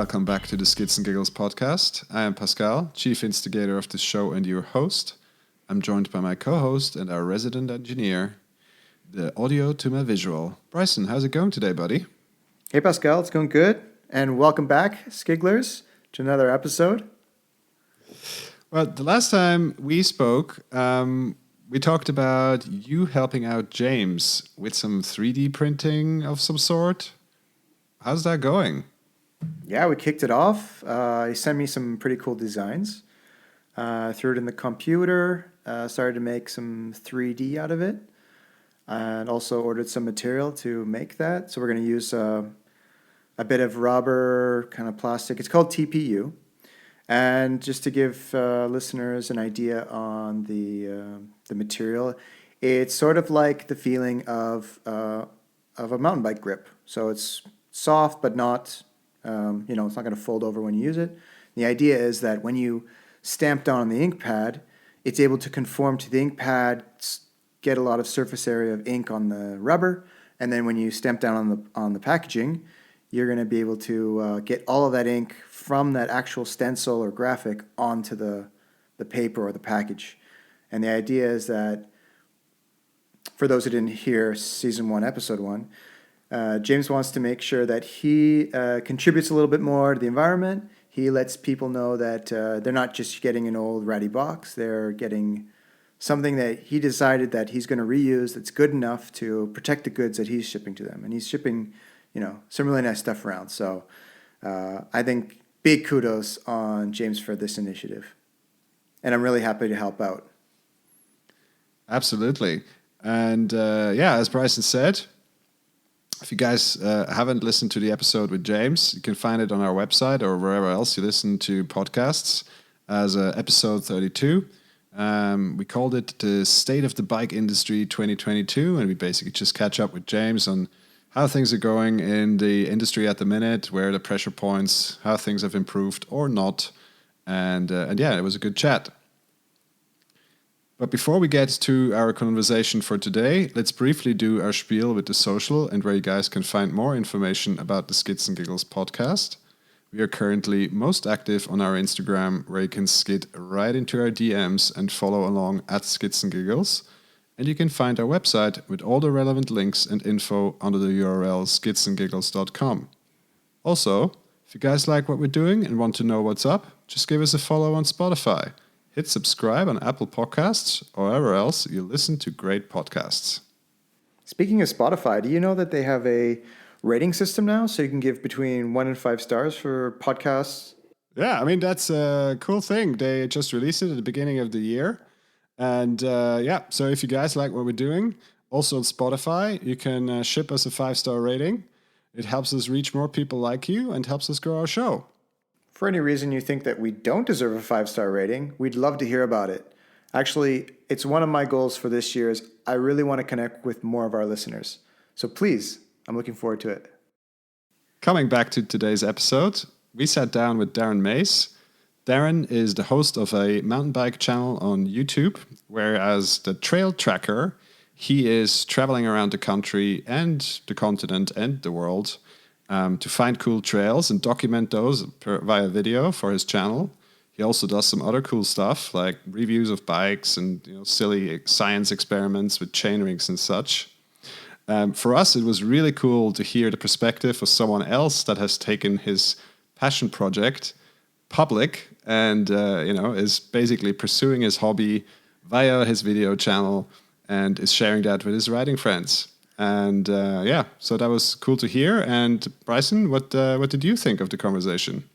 Welcome back to the Skids and Giggles podcast. I am Pascal, chief instigator of the show and your host. I'm joined by my co-host and our resident engineer, the audio to my visual. Bryson, how's it going today, buddy? Hey Pascal, it's going good. And welcome back, Skigglers, to another episode. Well, the last time we spoke, we talked about you helping out James with some 3D printing of some sort. How's that going? Yeah, we kicked it off. He sent me some pretty cool designs. Threw it in the computer, started to make some 3D out of it, and also ordered some material to make that. So we're going to use a bit of rubber kind of plastic. It's called TPU. And just to give listeners an idea on the material, it's sort of like the feeling of a mountain bike grip. So it's soft, but not, it's not going to fold over when you use it. The idea is that when you stamp down on the ink pad, it's able to conform to the ink pad, get a lot of surface area of ink on the rubber, and then when you stamp down on the packaging, you're going to be able to get all of that ink from that actual stencil or graphic onto the paper or the package. And the idea is that, for those who didn't hear Season 1, Episode 1, James wants to make sure that he contributes a little bit more to the environment. He lets people know that they're not just getting an old ratty box, they're getting something that he decided that he's going to reuse that's good enough to protect the goods that he's shipping to them. And he's shipping, some really nice stuff around. So I think big kudos on James for this initiative. And I'm really happy to help out. Absolutely. And as Bryson said, if you guys haven't listened to the episode with James, you can find it on our website or wherever else you listen to podcasts as episode 32. We called it the State of the Bike Industry 2022, and we basically just catch up with James on how things are going in the industry at the minute, where the pressure points, how things have improved or not. And it was a good chat. But before we get to our conversation for today, let's briefly do our spiel with the social and where you guys can find more information about the Skids and Giggles podcast. We are currently most active on our Instagram, where you can skid right into our DMs and follow along at Skids and Giggles. And you can find our website with all the relevant links and info under the URL skidsandgiggles.com. Also, if you guys like what we're doing and want to know what's up, just give us a follow on Spotify. Hit subscribe on Apple Podcasts or wherever else you listen to great podcasts. Speaking of Spotify, do you know that they have a rating system now? So you can give between 1 and 5 stars for podcasts? Yeah, I mean, that's a cool thing. They just released it at the beginning of the year. And so if you guys like what we're doing, also on Spotify, you can ship us a 5-star rating. It helps us reach more people like you and helps us grow our show. For any reason you think that we don't deserve a 5-star rating, we'd love to hear about it. Actually, it's one of my goals for this year is I really want to connect with more of our listeners. So please, I'm looking forward to it. Coming back to today's episode, we sat down with Darren Mace. Darren is the host of a mountain bike channel on YouTube, whereas the trail tracker, he is traveling around the country and the continent and the world to find cool trails and document those via video for his channel. He also does some other cool stuff like reviews of bikes and silly science experiments with chain rings and such. For us, it was really cool to hear the perspective of someone else that has taken his passion project public and is basically pursuing his hobby via his video channel and is sharing that with his riding friends. And so that was cool to hear. And Bryson, what did you think of the conversation?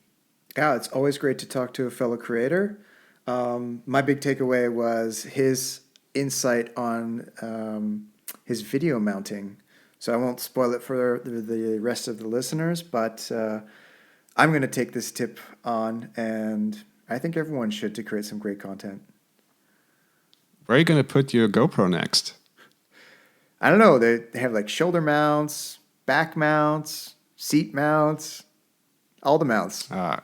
Yeah, it's always great to talk to a fellow creator. My big takeaway was his insight on his video mounting. So I won't spoil it for the rest of the listeners, but I'm going to take this tip on, and I think everyone should to create some great content. Where are you going to put your GoPro next? I don't know. They have like shoulder mounts, back mounts, seat mounts, all the mounts. All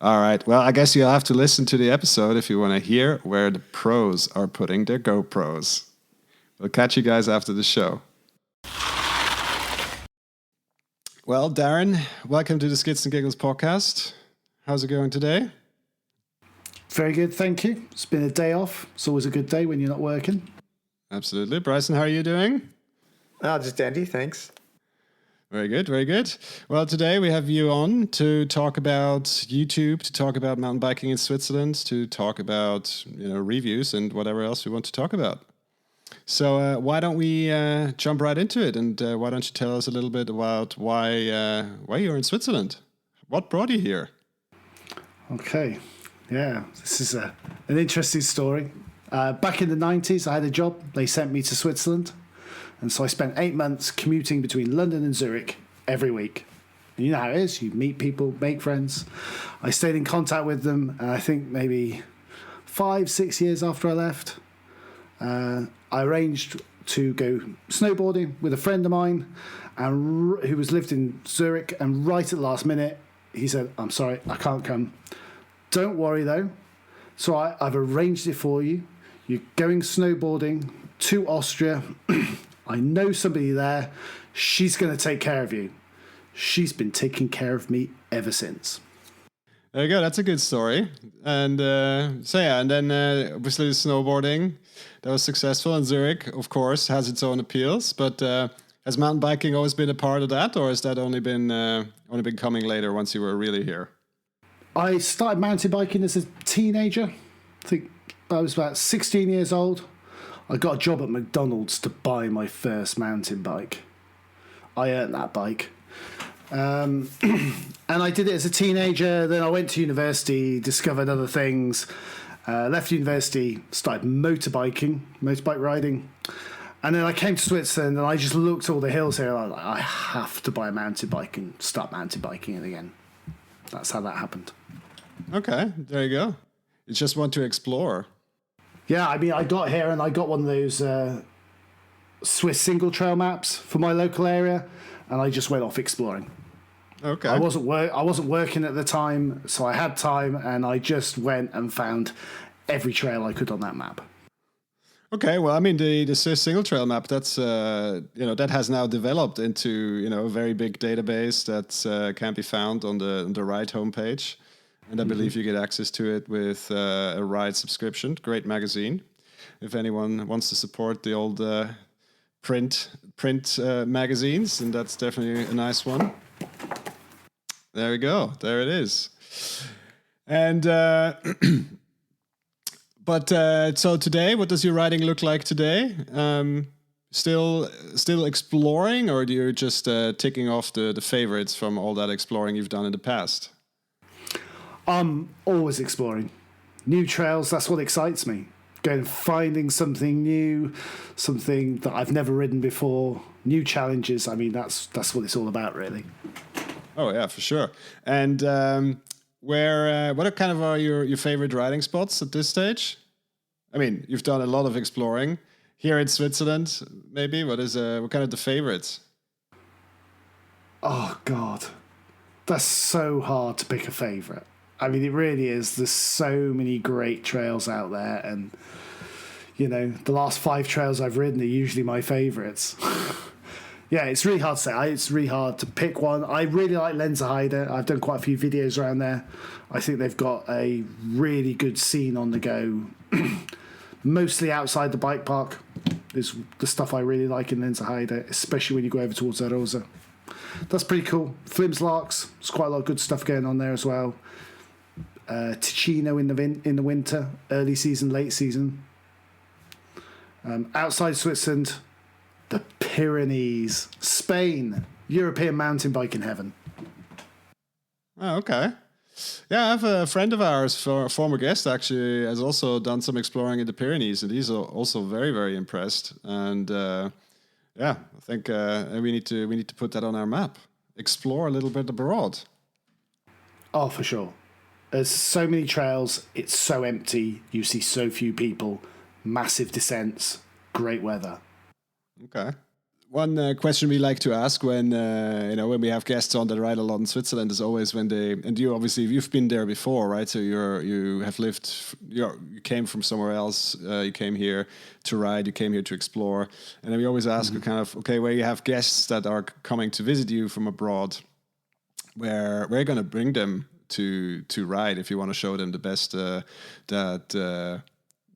right. Well, I guess you'll have to listen to the episode if you want to hear where the pros are putting their GoPros. We'll catch you guys after the show. Well, Darren, welcome to the Skids and Giggles podcast. How's it going today? Very good, thank you. It's been a day off. It's always a good day when you're not working. Absolutely. Bryson, how are you doing? Just dandy, thanks. Very good, very good. Well, today we have you on to talk about YouTube, to talk about mountain biking in Switzerland, to talk about reviews and whatever else we want to talk about. So why don't we jump right into it? And why don't you tell us a little bit about why you're in Switzerland? What brought you here? Okay, yeah, this is an interesting story. Back in the 90s, I had a job. They sent me to Switzerland. And so I spent 8 months commuting between London and Zurich every week. And you know how it is. You meet people, make friends. I stayed in contact with them. And I think maybe 5-6 years after I left, I arranged to go snowboarding with a friend of mine who lived in Zurich. And right at the last minute, he said, "I'm sorry, I can't come. Don't worry, though. So I've arranged it for you. You're going snowboarding to Austria. I know somebody there. She's going to take care of you." She's been taking care of me ever since. There you go. That's a good story. And and then obviously the snowboarding, that was successful. And Zurich, of course, has its own appeals. But has mountain biking always been a part of that, or has that only been coming later once you were really here? I started mountain biking as a teenager. I think I was about 16 years old. I got a job at McDonald's to buy my first mountain bike. I earned that bike. And I did it as a teenager. Then I went to university, discovered other things. Left university, started motorbike riding. And then I came to Switzerland and I just looked at all the hills here. And I was like, I have to buy a mountain bike and start mountain biking it again. That's how that happened. Okay, there you go. You just want to explore. Yeah, I mean, I got here and I got one of those Swiss single trail maps for my local area, and I just went off exploring. Okay. I wasn't working at the time, so I had time, and I just went and found every trail I could on that map. Okay, well, I mean, the Swiss single trail map, that's that has now developed into a very big database that can be found on the Ride homepage. And I believe you get access to it with a Ride subscription. Great magazine. If anyone wants to support the old print magazines, and that's definitely a nice one. There we go. There it is. And so today, what does your riding look like today? Still exploring, or do you just ticking off the favorites from all that exploring you've done in the past? I'm always exploring new trails. That's what excites me. Going finding something new, something that I've never ridden before, new challenges. I mean, that's what it's all about, really. Oh yeah, for sure. And what kind of are your favorite riding spots at this stage? I mean, you've done a lot of exploring here in Switzerland. Maybe what kind of the favorites? Oh God, that's so hard to pick a favorite. I mean, it really is. There's so many great trails out there. And, the last 5 trails I've ridden are usually my favorites. Yeah, it's really hard to say. It's really hard to pick one. I really like Lenzerheide. I've done quite a few videos around there. I think they've got a really good scene on the go. Mostly outside the bike park is the stuff I really like in Lenzerheide, especially when you go over towards Arosa. That's pretty cool. Flimslarks, there's quite a lot of good stuff going on there as well. Ticino in the winter, early season, late season. Outside Switzerland, the Pyrenees, Spain, European mountain biking heaven. Oh, okay. Yeah, I have a friend of ours, a former guest actually, has also done some exploring in the Pyrenees, and he's also very, very impressed. And I think we need to put that on our map. Explore a little bit abroad. Oh, for sure. There's so many trails. It's so empty. You see so few people. Massive descents. Great weather. Okay. One question we like to ask when when we have guests on that ride a lot in Switzerland is always when they, and you obviously you've been there before, right? So you came from somewhere else, you came here to ride, you came here to explore, and then we always ask you kind of, okay, where you have guests that are coming to visit you from abroad, where we're going to bring them to ride if you want to show them the best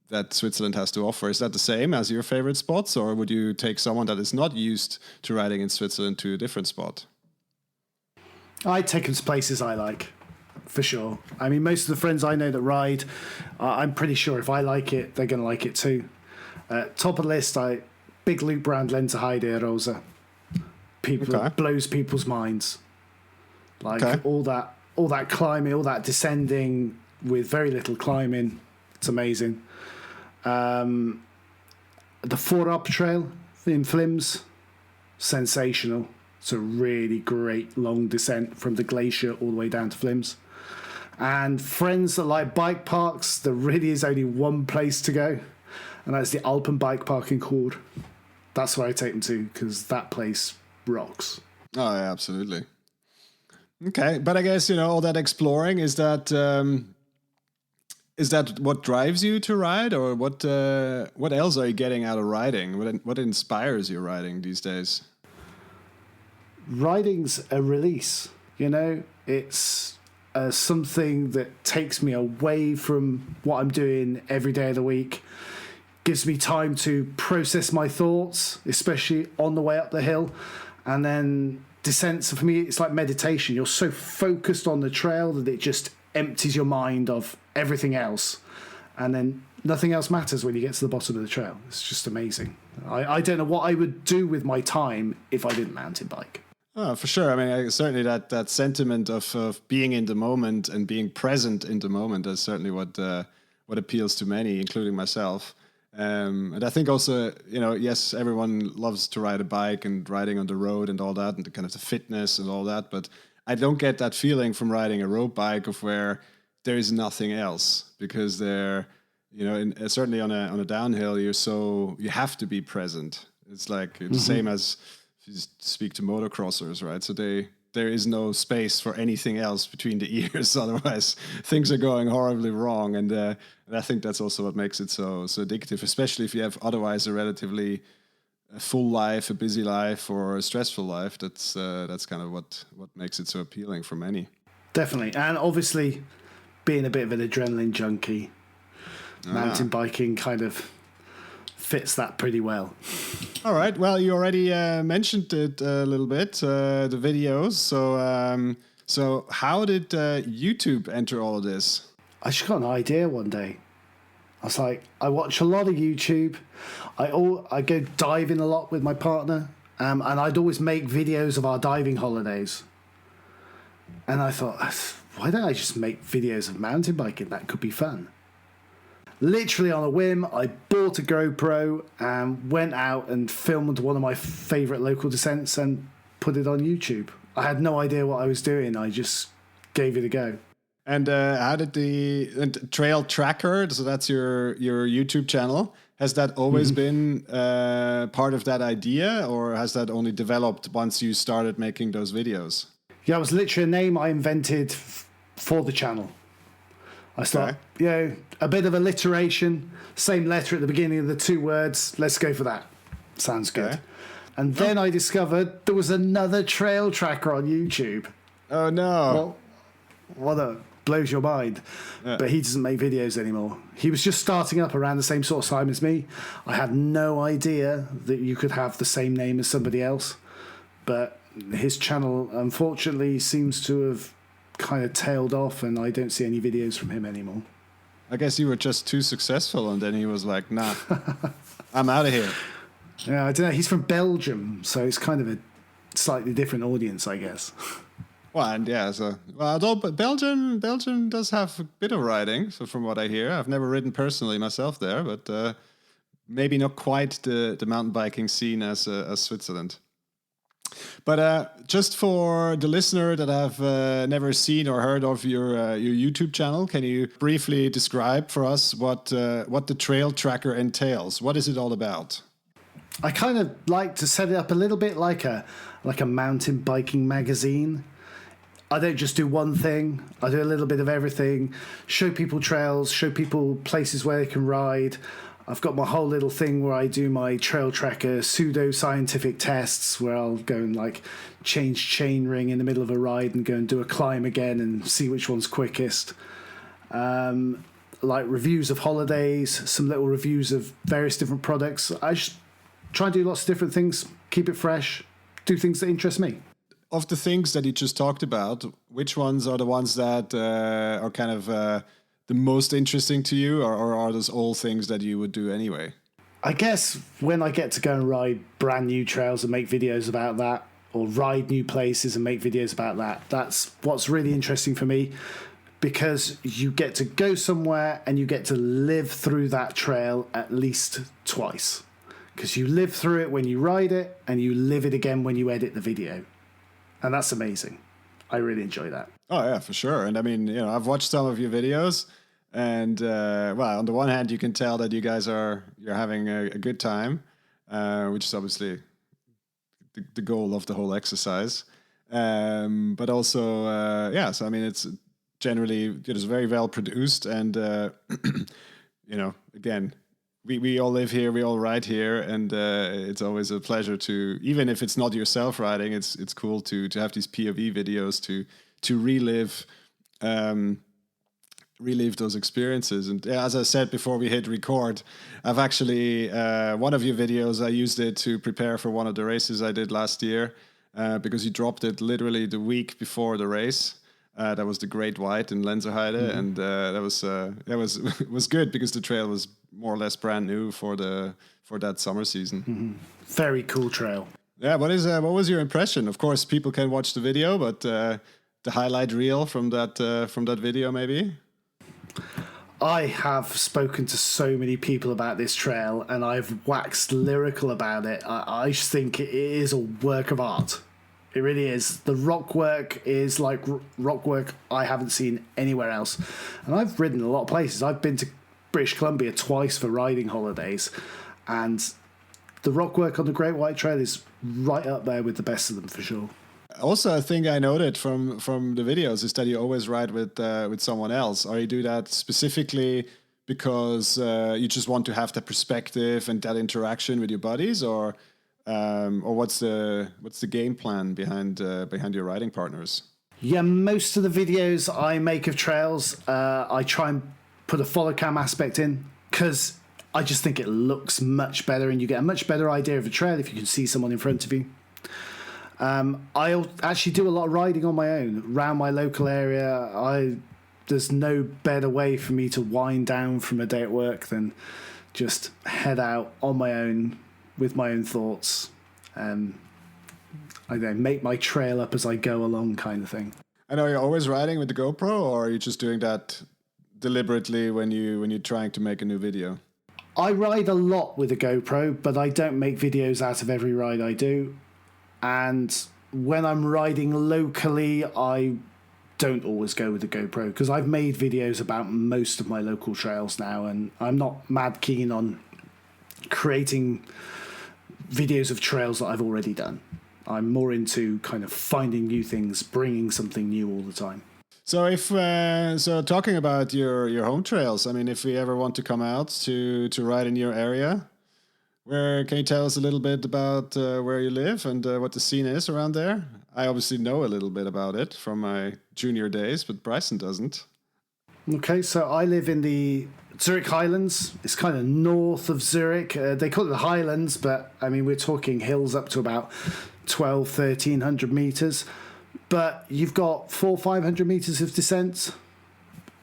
that Switzerland has to offer. Is that the same as your favorite spots, or would you take someone that is not used to riding in Switzerland to a different spot? I take them to places I like, for sure. I mean, most of the friends I know that ride, I'm pretty sure if I like it, they're going to like it too. Top of the list, big loop brand Lenzerheide Rosa. Blows people's minds. All that climbing, all that descending with very little climbing. It's amazing. The Four-Up Trail in Flims, sensational. It's a really great long descent from the glacier all the way down to Flims. And friends that like bike parks, there really is only one place to go, and that's the Alpen Bike Park in Chur. That's where I take them to, because that place rocks. Oh, yeah, absolutely. Okay, but I guess, all that exploring, is that what drives you to ride, or what else are you getting out of riding? What inspires you riding these days? Riding's a release, It's something that takes me away from what I'm doing every day of the week. Gives me time to process my thoughts, especially on the way up the hill. And then descents, for me, it's like meditation. You're so focused on the trail that it just empties your mind of everything else, and then nothing else matters when you get to the bottom of the trail. It's just amazing. I don't know what I would do with my time if I didn't mountain bike. Oh, for sure. I mean, certainly that sentiment of being in the moment and being present in the moment is certainly what appeals to many, including myself. And I think also, yes, everyone loves to ride a bike and riding on the road and all that, and the kind of the fitness and all that, but I don't get that feeling from riding a road bike of where there is nothing else, because certainly on a downhill, you have to be present. It's like the same as if you speak to motocrossers, right? So there is no space for anything else between the ears. Otherwise, things are going horribly wrong. And I think that's also what makes it so addictive, especially if you have otherwise a relatively full life, a busy life, or a stressful life. That's kind of what makes it so appealing for many. Definitely. And obviously, being a bit of an adrenaline junkie, mountain biking kind of fits that pretty well. All right. Well, you already mentioned it a little bit, the videos. So how did YouTube enter all of this? I just got an idea one day. I was like, I watch a lot of YouTube. I go diving a lot with my partner, and I'd always make videos of our diving holidays. And I thought, why don't I just make videos of mountain biking? That could be fun. Literally on a whim, I bought a GoPro and went out and filmed one of my favourite local descents and put it on YouTube. I had no idea what I was doing. I just gave it a go. And how did the Trail Tracker, so that's your YouTube channel, has that always been part of that idea, or has that only developed once you started making those videos? Yeah, it was literally a name I invented for the channel. I thought, a bit of alliteration, same letter at the beginning of the two words. Let's go for that. Sounds good. And then I discovered there was another trail tracker on YouTube. Oh, no. Well, blows your mind. Yeah. But he doesn't make videos anymore. He was just starting up around the same sort of time as me. I had no idea that you could have the same name as somebody else. But his channel, unfortunately, seems to have kind of tailed off, and I don't see any videos from him anymore. I guess you were just too successful, and then he was like, nah, I'm out of here. Yeah, I don't know. He's from Belgium, so it's kind of a slightly different audience, I guess. Well, and but Belgium does have a bit of riding. So from what I hear, I've never ridden personally myself there, but maybe not quite the mountain biking scene as Switzerland. But just for the listener that have never seen or heard of your YouTube channel, can you briefly describe for us what the Trail Tracker entails? What is it all about? I kind of like to set it up a little bit like a mountain biking magazine. I don't just do one thing. I do a little bit of everything. Show people trails, show people places where they can ride. I've got my whole little thing where I do my trail tracker pseudo-scientific tests where I'll go and like change chain ring in the middle of a ride and go and do a climb again and see which one's quickest. Like reviews of holidays, some little reviews of various different products. I just try and do lots of different things, keep it fresh, do things that interest me. Of the things that you just talked about, which ones are the ones that are kind of the most interesting to you, or are those all things that you would do anyway? I guess when I get to go and ride brand new trails and make videos about that, or ride new places and make videos about that, that's what's really interesting for me, because you get to go somewhere and you get to live through that trail at least twice. Because you live through it when you ride it, and you live it again when you edit the video. And that's amazing. I really enjoy that. Oh, yeah, for sure. And I mean, I've watched some of your videos, and well, on the one hand, you can tell that you're having a good time, which is obviously the goal of the whole exercise. But also, yeah, so I mean, it's generally, it's very well produced, and again, we all live here, we all ride here, and it's always a pleasure to, even if it's not yourself riding, it's cool to have these POV videos to relive those experiences. And as I said before we hit record, I've actually one of your videos, I used it to prepare for one of the races I did last year, because you dropped it literally the week before the race. That was the Great White in Lenzerheide, and that was was good because the trail was more or less brand new for that summer season. Mm-hmm. Very cool trail. Yeah, what was your impression? Of course, people can watch the video, but the highlight reel from that video, maybe. I have spoken to so many people about this trail, and I've waxed lyrical about it. I just think it is a work of art. It really is. The rock work is like rock work I haven't seen anywhere else. And I've ridden a lot of places. I've been to British Columbia twice for riding holidays. And the rock work on the Great White Trail is right up there with the best of them for sure. Also, a thing I noted from the videos is that you always ride with someone else. Or you do that specifically because you just want to have that perspective and that interaction with your buddies, or what's the game plan behind your riding partners? Yeah, most of the videos I make of trails, I try and put a follow cam aspect in, because I just think it looks much better, and you get a much better idea of a trail if you can see someone in front of you. I actually do a lot of riding on my own around my local area. There's no better way for me to wind down from a day at work than just head out on my own with my own thoughts. I make my trail up as I go along, kind of thing. And are you always riding with the GoPro, or are you just doing that deliberately when you're trying to make a new video? I ride a lot with a GoPro, but I don't make videos out of every ride I do. And when I'm riding locally, I don't always go with the GoPro, because I've made videos about most of my local trails now, and I'm not mad keen on creating videos of trails that I've already done. I'm more into kind of finding new things, bringing something new all the time. So so talking about your home trails, I mean, if we ever want to come out to ride in your area, can you tell us a little bit about where you live and what the scene is around there? I obviously know a little bit about it from my junior days, but Bryson doesn't. Okay, so I live in the Zurich Highlands. It's kind of north of Zurich. They call it the Highlands, but I mean, we're talking hills up to about 1,300 meters. But you've got 400-500 meters of descent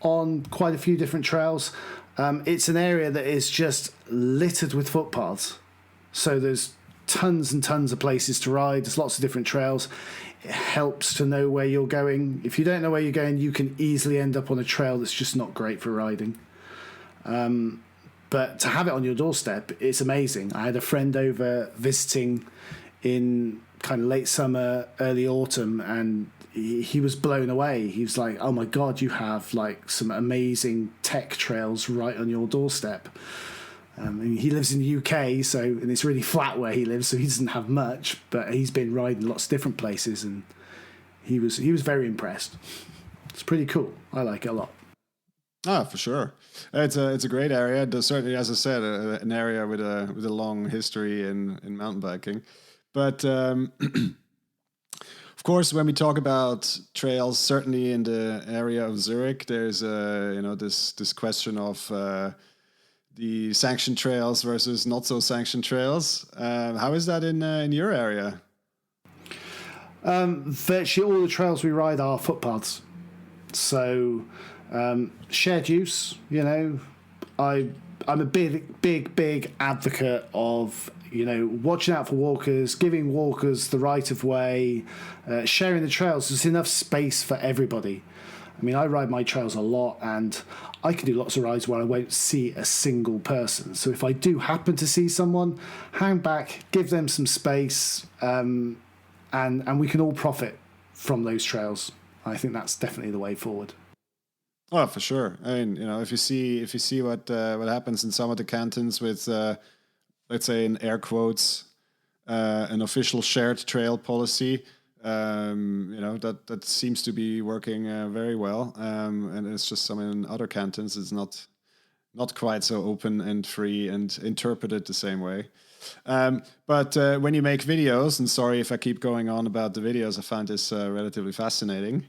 on quite a few different trails. It's an area that is just littered with footpaths. So there's tons and tons of places to ride. There's lots of different trails. It helps to know where you're going. If you don't know where you're going, you can easily end up on a trail that's just not great for riding. But to have it on your doorstep, it's amazing. I had a friend over visiting in kind of late summer, early autumn, and he was blown away. He was like, oh my God, you have like some amazing tech trails right on your doorstep. And he lives in the UK, and it's really flat where he lives, so he doesn't have much. But he's been riding lots of different places, and he was very impressed. It's pretty cool. I like it a lot. Ah, for sure. It's a great area. There's certainly, as I said, an area with a long history in mountain biking. But of course, when we talk about trails, certainly in the area of Zurich, there's this question of the sanctioned trails versus not so sanctioned trails. How is that in your area? Virtually all the trails we ride are footpaths. So shared use, I'm a big advocate of watching out for walkers, giving walkers the right of way, sharing the trails. There's enough space for everybody. I mean, I ride my trails a lot, and I can do lots of rides where I won't see a single person. So if I do happen to see someone, hang back, give them some space, and we can all profit from those trails. I think that's definitely the way forward. Oh, for sure. I mean, if you see what happens in some of the cantons with, let's say, in air quotes, an official shared trail policy, that seems to be working very well. And it's just some in other cantons it's not quite so open and free and interpreted the same way. But when you make videos, and sorry if I keep going on about the videos, I find this relatively fascinating.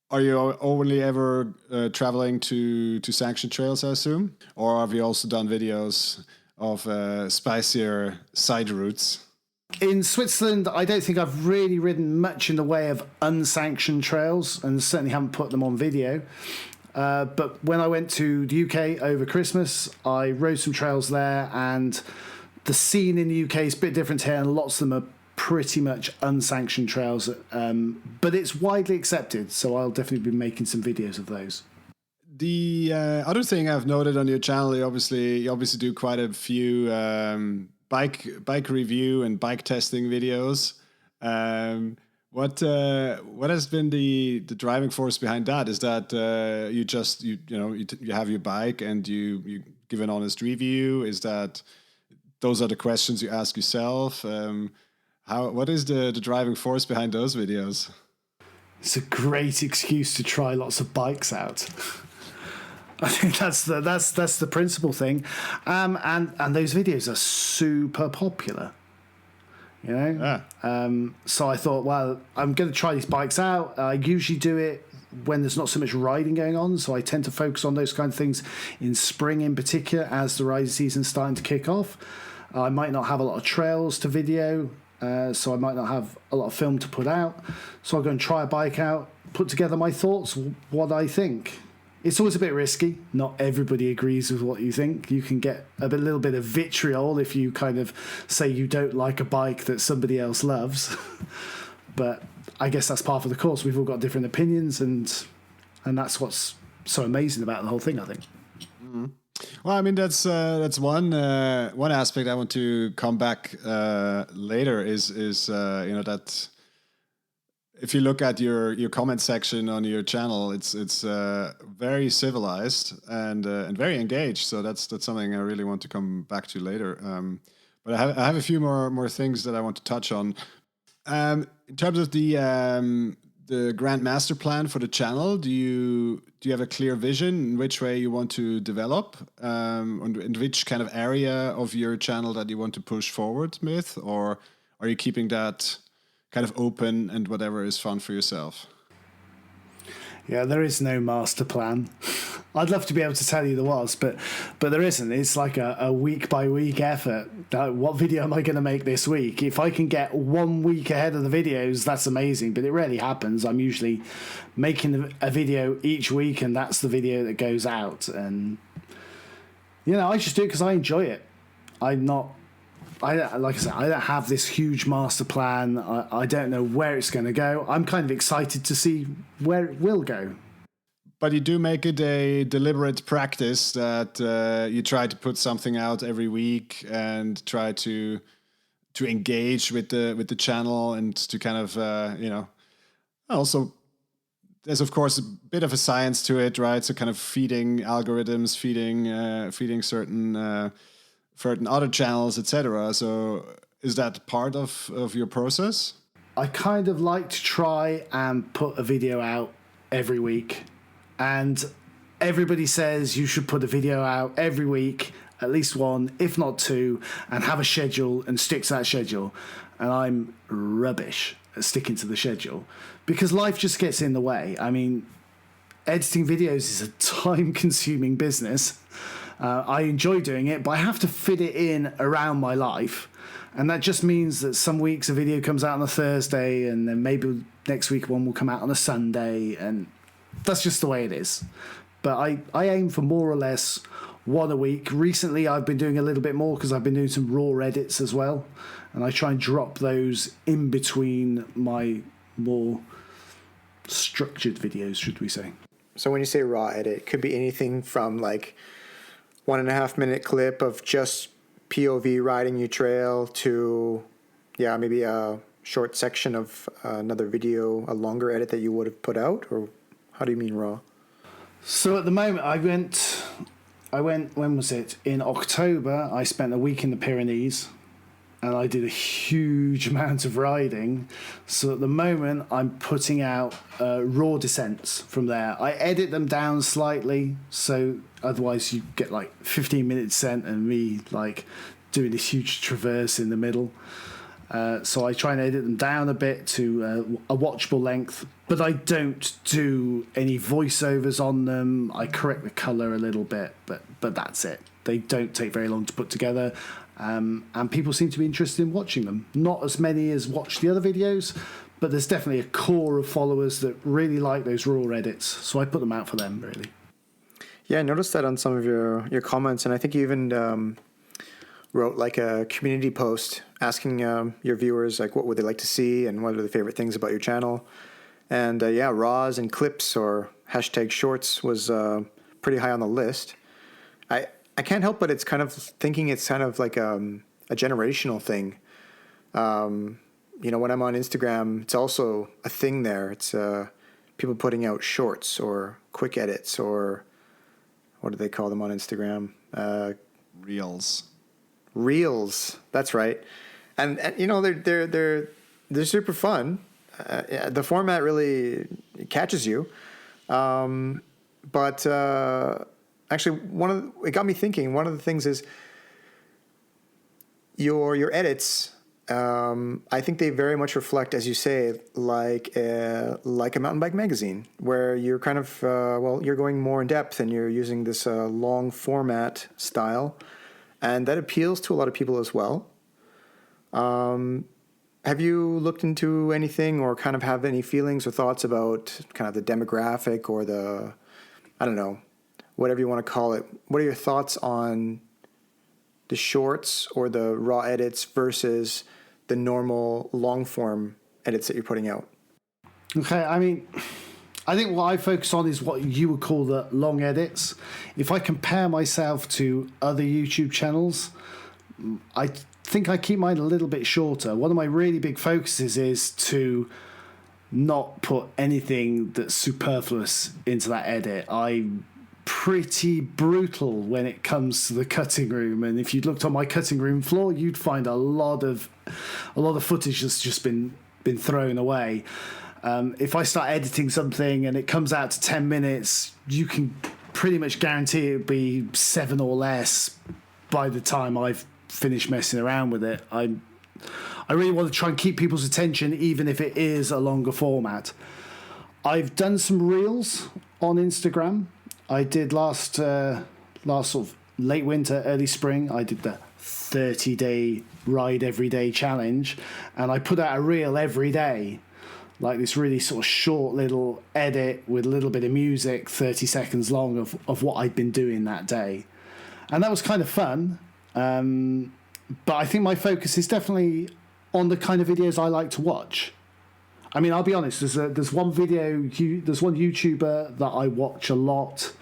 Are you only ever traveling to sanctioned trails, I assume? Or have you also done videos of spicier side routes? In Switzerland, I don't think I've really ridden much in the way of unsanctioned trails, and certainly haven't put them on video. But when I went to the UK over Christmas, I rode some trails there, and the scene in the UK is a bit different here, and lots of them are pretty much unsanctioned trails, but it's widely accepted, so I'll definitely be making some videos of those. The other thing I've noted on your channel, you obviously do quite a few bike review and bike testing videos. What has been the driving force behind that? Is that you have your bike and you give an honest review? Is that those are the questions you ask yourself? What is the driving force behind those videos? It's a great excuse to try lots of bikes out. I think that's the principal thing, and those videos are super popular. So I thought, well, I'm going to try these bikes out. I usually do it when there's not so much riding going on, so I tend to focus on those kind of things in spring in particular, as the riding season's starting to kick off. I might not have a lot of trails to video, so I might not have a lot of film to put out. So I'll go and try a bike out, put together my thoughts, what I think. It's always a bit risky. Not everybody agrees with what you think. You can get a little bit of vitriol if you kind of say you don't like a bike that somebody else loves. But I guess that's part of the course. We've all got different opinions, and that's what's so amazing about the whole thing, I think. Mm-hmm. Well, I mean, that's one aspect I want to come back later is that if you look at your comment section on your channel, it's very civilized and very engaged. So that's something I really want to come back to later. But I have a few more things that I want to touch on. In terms of the grand master plan for the channel, do you have a clear vision in which way you want to develop, in which kind of area of your channel that you want to push forward with, or are you keeping that kind of open and whatever is fun for yourself? Yeah, there is no master plan. I'd love to be able to tell you there was, but there isn't. It's like a week by week effort. What video am I going to make this week? If I can get 1 week ahead of the videos, that's amazing, but it rarely happens. I'm usually making a video each week, and that's the video that goes out. And, I just do it because I enjoy it. Like I said, I don't have this huge master plan. I don't know where it's going to go. I'm kind of excited to see where it will go. But you do make it a deliberate practice that you try to put something out every week and try to engage with the channel and to kind of also there's of course a bit of a science to it, right? So kind of feeding algorithms, feeding certain other channels, etc. So is that part of your process? I kind of like to try and put a video out every week. And everybody says you should put a video out every week, at least one, if not two, and have a schedule and stick to that schedule. And I'm rubbish at sticking to the schedule because life just gets in the way. I mean, editing videos is a time-consuming business. I enjoy doing it, but I have to fit it in around my life. And that just means that some weeks a video comes out on a Thursday, and then maybe next week one will come out on a Sunday, and that's just the way it is. But I aim for more or less one a week. Recently, I've been doing a little bit more because I've been doing some raw edits as well. And I try and drop those in between my more structured videos, should we say. So when you say raw edit, it could be anything from like 1.5 minute clip of just POV riding your trail to, maybe a short section of another video, a longer edit that you would have put out? Or how do you mean raw? So at the moment, I went, when was it? In October, I spent a week in the Pyrenees and I did a huge amount of riding. So at the moment, I'm putting out raw descents from there. I edit them down slightly, so otherwise you get like 15-minute descent and me like doing this huge traverse in the middle. So I try and edit them down a bit to a watchable length, but I don't do any voiceovers on them. I correct the colour a little bit, but that's it. They don't take very long to put together. And people seem to be interested in watching them. Not as many as watch the other videos, but there's definitely a core of followers that really like those raw edits. So I put them out for them, really. Yeah, I noticed that on some of your comments, and I think you even wrote like a community post asking your viewers like what would they like to see and what are the favorite things about your channel. And raws and clips or hashtag shorts was pretty high on the list. I can't help but it's kind of like a generational thing. When I'm on Instagram, it's also a thing there. It's people putting out shorts or quick edits, or what do they call them on Instagram? Reels. That's right. And they're super fun. The format really catches you. But actually, it got me thinking. One of the things is your edits. I think they very much reflect, as you say, like a mountain bike magazine, where you're kind of you're going more in depth and you're using this long format style, and that appeals to a lot of people as well. Have you looked into anything or kind of have any feelings or thoughts about kind of the demographic or the, I don't know, whatever you want to call it? What are your thoughts on the shorts or the raw edits versus the normal long form edits that you're putting out? Okay, I mean, I think what I focus on is what you would call the long edits. If I compare myself to other YouTube channels, I think I keep mine a little bit shorter. One of my really big focuses is to not put anything that's superfluous into that edit. I'm pretty brutal when it comes to the cutting room, and if you looked on my cutting room floor, you'd find a lot of footage that's just been thrown away. If I start editing something and it comes out to 10 minutes, you can pretty much guarantee it'll be 7 or less by the time I've finished messing around with it. I really want to try and keep people's attention, even if it is a longer format. I've done some reels on Instagram. I did last sort of late winter, early spring. I did the 30-day ride every day challenge, and I put out a reel every day, like this really sort of short little edit with a little bit of music, 30 seconds long of what I'd been doing that day. And that was kind of fun. But I think my focus is definitely on the kind of videos I like to watch. I mean, I'll be honest, there's one YouTuber that I watch a lot,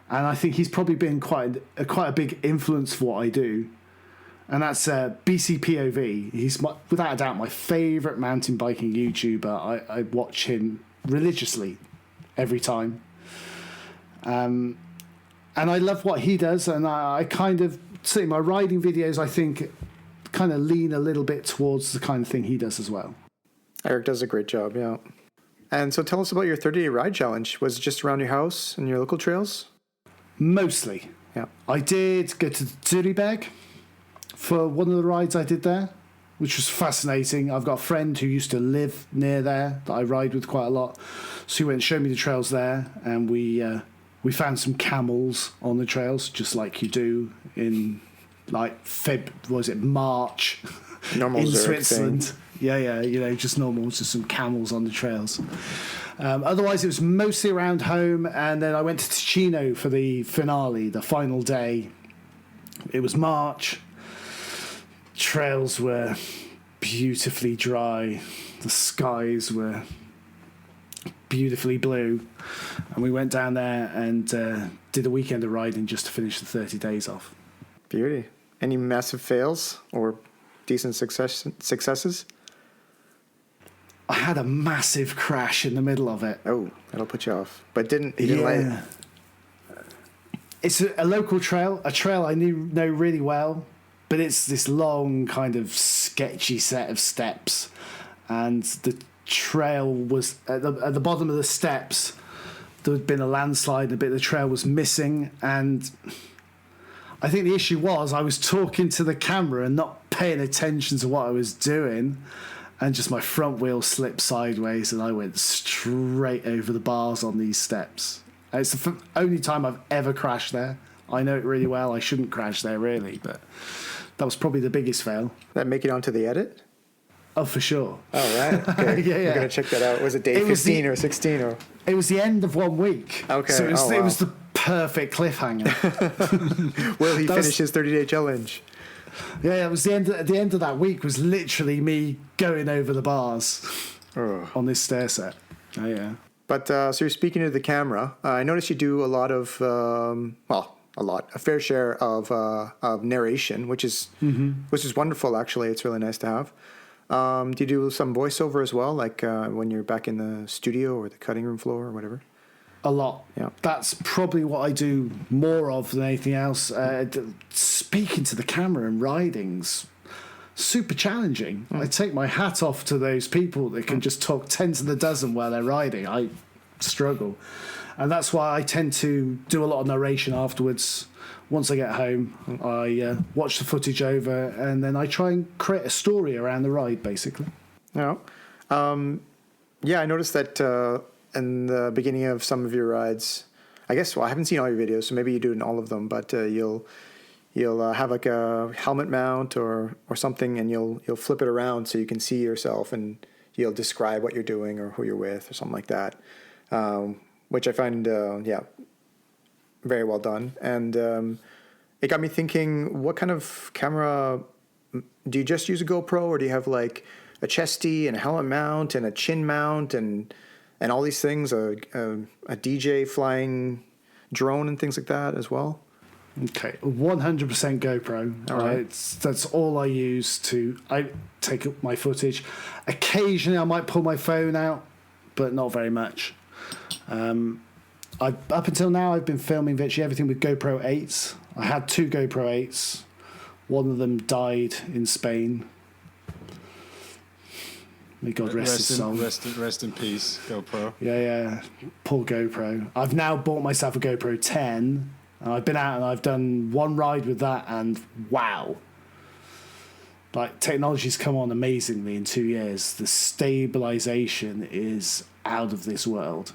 and I think he's probably been quite a big influence for what I do, and that's BCPOV. He's without a doubt my favourite mountain biking YouTuber. I watch him religiously, every time. And I love what he does, and I kind of see my riding videos, I think, kind of lean a little bit towards the kind of thing he does as well. Eric does a great job, yeah. And so tell us about your 30-day ride challenge. Was it just around your house and your local trails? Mostly. Yeah. I did go to Zurich for one of the rides I did there, which was fascinating. I've got a friend who used to live near there that I ride with quite a lot. So he went and showed me the trails there, and we found some camels on the trails, just like you do in like March Normal in Zurich Switzerland. thing. Yeah, just normal, just some camels on the trails. Otherwise, it was mostly around home, and then I went to Ticino for the finale, the final day. It was March. Trails were beautifully dry. The skies were beautifully blue. And we went down there and did a weekend of riding just to finish the 30 days off. Beauty. Any massive fails or decent successes? I had a massive crash in the middle of it. Oh, that'll put you off. But he didn't let it. It's a local trail, a trail I know really well, but it's this long kind of sketchy set of steps, and the trail was at the bottom of the steps. There had been a landslide, and a bit of the trail was missing, and I think the issue was I was talking to the camera and not paying attention to what I was doing, and just my front wheel slipped sideways and I went straight over the bars on these steps. And it's the only time I've ever crashed there. I know it really well. I shouldn't crash there really, but that was probably the biggest fail. That make it onto the edit? Oh, for sure. Oh, right. Okay. Yeah. We're going to check that out. Was it day 15 or 16? Or? It was the end of 1 week. Okay. So wow. it was the perfect cliffhanger. Will he finish his 30-day challenge? Yeah, it was the end of that week was literally me going over the bars on this stair set. Oh, yeah. But so you're speaking to the camera. I noticed you do a lot of, a fair share of narration, which is wonderful. Actually, it's really nice to have. Do you do some voiceover as well, like when you're back in the studio or the cutting room floor or whatever? A lot. Yeah. That's probably what I do more of than anything else. Speaking to the camera and riding's super challenging. I take my hat off to those people that can just talk 10 to the dozen while they're riding. I struggle. And that's why I tend to do a lot of narration afterwards. Once I get home, I watch the footage over, and then I try and create a story around the ride, basically. Yeah. I noticed that in the beginning of some of your rides, I haven't seen all your videos, so maybe you do it in all of them, but you'll have like a helmet mount or something, and you'll flip it around so you can see yourself, and you'll describe what you're doing or who you're with or something like that, which I find, very well done. And it got me thinking, what kind of camera, do you just use a GoPro, or do you have like a chesty and a helmet mount and a chin mount and all these things, a DJ flying drone and things like that as well? Okay, 100% GoPro. All right. That's all I use I take up my footage. Occasionally I might pull my phone out, but not very much. Up until now, I've been filming virtually everything with GoPro 8s. I had 2 GoPro 8s. One of them died in Spain. May God rest his soul. Rest in peace, GoPro. Yeah. Poor GoPro. I've now bought myself a GoPro 10. And I've been out and I've done one ride with that, and wow. Like, technology's come on amazingly in 2 years. The stabilization is out of this world.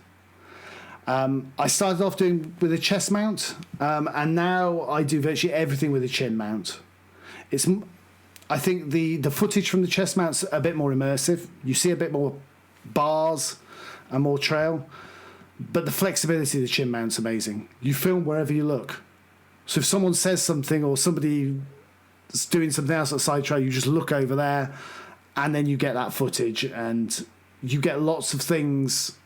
I started off doing with a chest mount, and now I do virtually everything with a chin mount. I think the footage from the chest mount's a bit more immersive. You see a bit more bars and more trail, but the flexibility of the chin mount's amazing. You film wherever you look. So if someone says something or somebody is doing something else at the side trail, you just look over there, and then you get that footage, and you get lots of things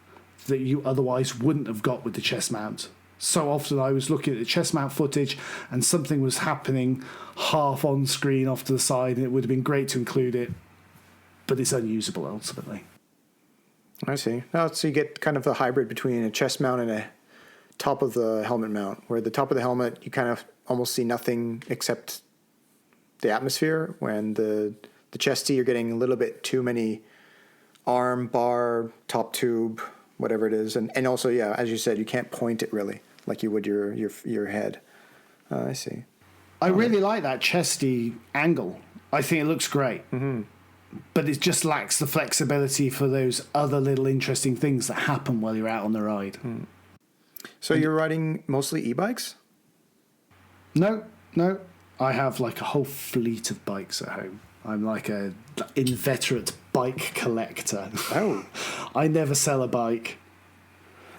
that you otherwise wouldn't have got with the chest mount. So often I was looking at the chest mount footage and something was happening half on screen off to the side, and it would have been great to include it, but it's unusable ultimately. I see. Oh, so you get kind of the hybrid between a chest mount and a top of the helmet mount, where the top of the helmet you kind of almost see nothing except the atmosphere. When the chesty, you're getting a little bit too many arm, bar, top tube, whatever it is, and also, yeah, as you said, you can't point it really like you would your head. I see. I really like that chesty angle. I think it looks great. Mm-hmm. But it just lacks the flexibility for those other little interesting things that happen while you're out on the ride. So you're riding mostly e-bikes? No. I have like a whole fleet of bikes at home. I'm like a inveterate bike collector. Oh. I never sell a bike.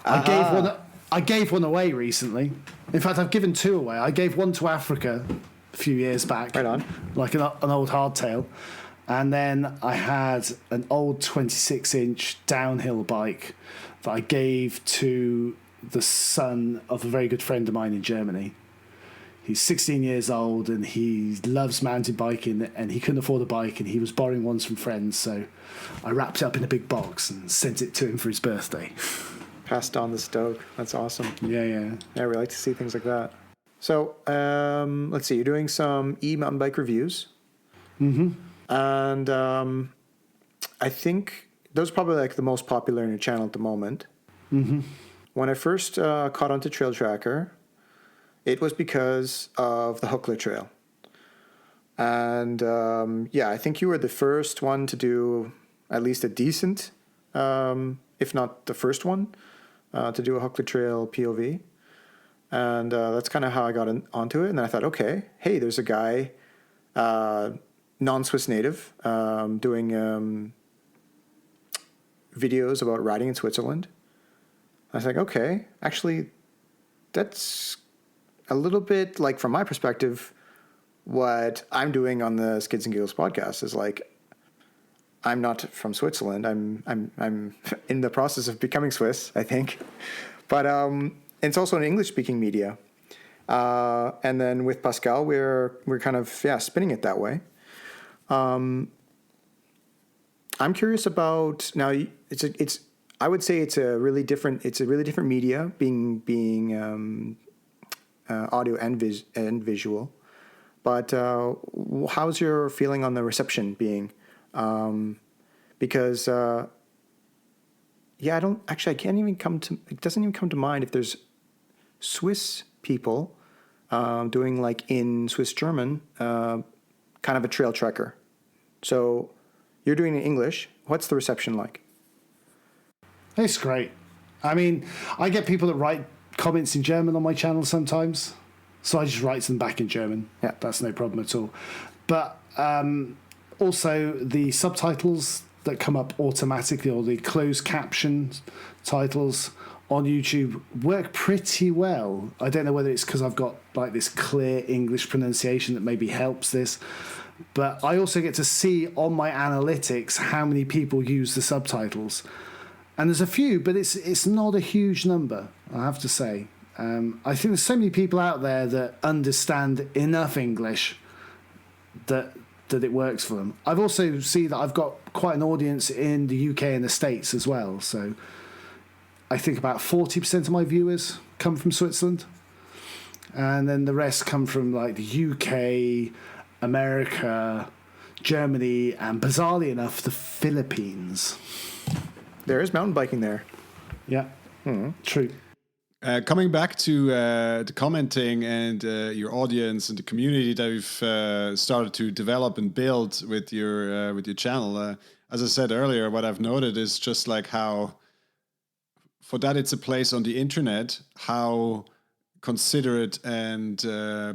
I gave one away recently. In fact, I've given 2 away. I gave one to Africa a few years back. Right on. Like an old hardtail. And then I had an old 26-inch downhill bike that I gave to the son of a very good friend of mine in Germany. He's 16 years old and he loves mountain biking, and he couldn't afford a bike and he was borrowing ones from friends. So I wrapped it up in a big box and sent it to him for his birthday. Passed on the stoke. That's awesome. Yeah. Yeah, we like to see things like that. So let's see. You're doing some e-mountain bike reviews. Mm-hmm. And I think those are probably like the most popular in your channel at the moment. Mm-hmm. When I first caught onto Trail Tracker, it was because of the Hookler Trail. And I think you were the first one to do at least a decent, if not the first one, to do a Hookler Trail POV. And that's kind of how I got onto it. And then I thought, okay, hey, there's a guy, non-Swiss native, doing videos about riding in Switzerland. I was like, okay, actually, that's a little bit like, from my perspective, what I'm doing on the Skids and Giggles podcast is like, I'm not from Switzerland. I'm in the process of becoming Swiss, I think, but it's also an English-speaking media. And then with Pascal, we're kind of spinning it that way. I'm curious about now. I would say it's a really different media, being audio and visual. But how's your feeling on the reception being? Because I can't even it doesn't even come to mind if there's Swiss people doing like in Swiss German kind of a trail trekker. So you're doing it in English. What's the reception like? It's great. I mean, I get people that write comments in German on my channel sometimes, so I just write them back in German. Yeah, that's no problem at all. But also the subtitles that come up automatically, or the closed caption titles on YouTube, work pretty well. I don't know whether it's because I've got like this clear English pronunciation that maybe helps this, but I also get to see on my analytics how many people use the subtitles. And there's a few, but it's not a huge number, I have to say. I think there's so many people out there that understand enough English that it works for them. I've also seen that I've got quite an audience in the UK and the States as well. So I think about 40% of my viewers come from Switzerland. And then the rest come from like the UK, America, Germany, and bizarrely enough, the Philippines. There is mountain biking there. Yeah, true. Coming back to the commenting and your audience and the community that you've started to develop and build with your channel. As I said earlier, what I've noted is just like how, for that it's a place on the internet, how considerate and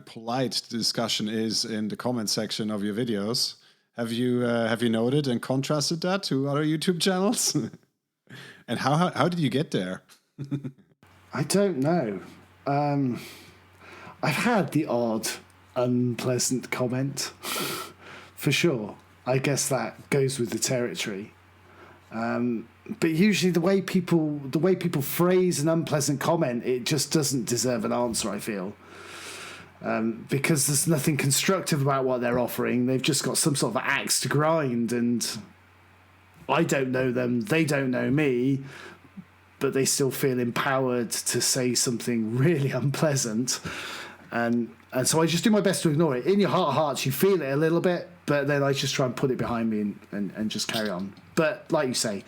polite the discussion is in the comment section of your videos. Have you noted and contrasted that to other YouTube channels? And how did you get there? I don't know. I've had the odd unpleasant comment, for sure. I guess that goes with the territory. But usually the way people phrase an unpleasant comment, it just doesn't deserve an answer, I feel. Because there's nothing constructive about what they're offering. They've just got some sort of axe to grind, and I don't know them, they don't know me, but they still feel empowered to say something really unpleasant. And so I just do my best to ignore it. In your heart of hearts, you feel it a little bit, but then I just try and put it behind me and just carry on. But like you say,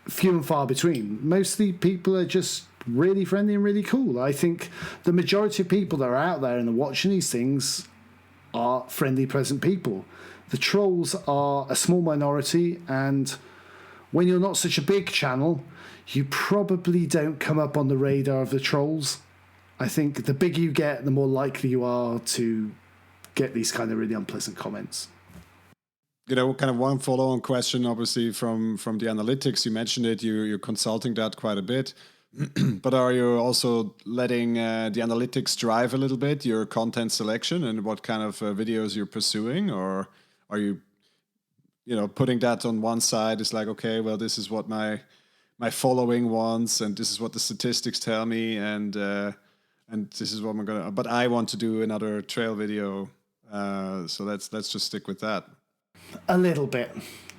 few and far between. Mostly people are just really friendly and really cool. I think the majority of people that are out there and are watching these things are friendly, pleasant people. The trolls are a small minority, and when you're not such a big channel, you probably don't come up on the radar of the trolls. I think the bigger you get, the more likely you are to get these kind of really unpleasant comments. Kind of one follow-on question, obviously, from the analytics. You mentioned it, you're consulting that quite a bit. But are you also letting the analytics drive a little bit your content selection and what kind of videos you're pursuing? Or are you, putting that on one side? It's like, okay, well, this is what my following wants, and this is what the statistics tell me, and this is what I'm gonna. But I want to do another trail video, so let's just stick with that. A little bit,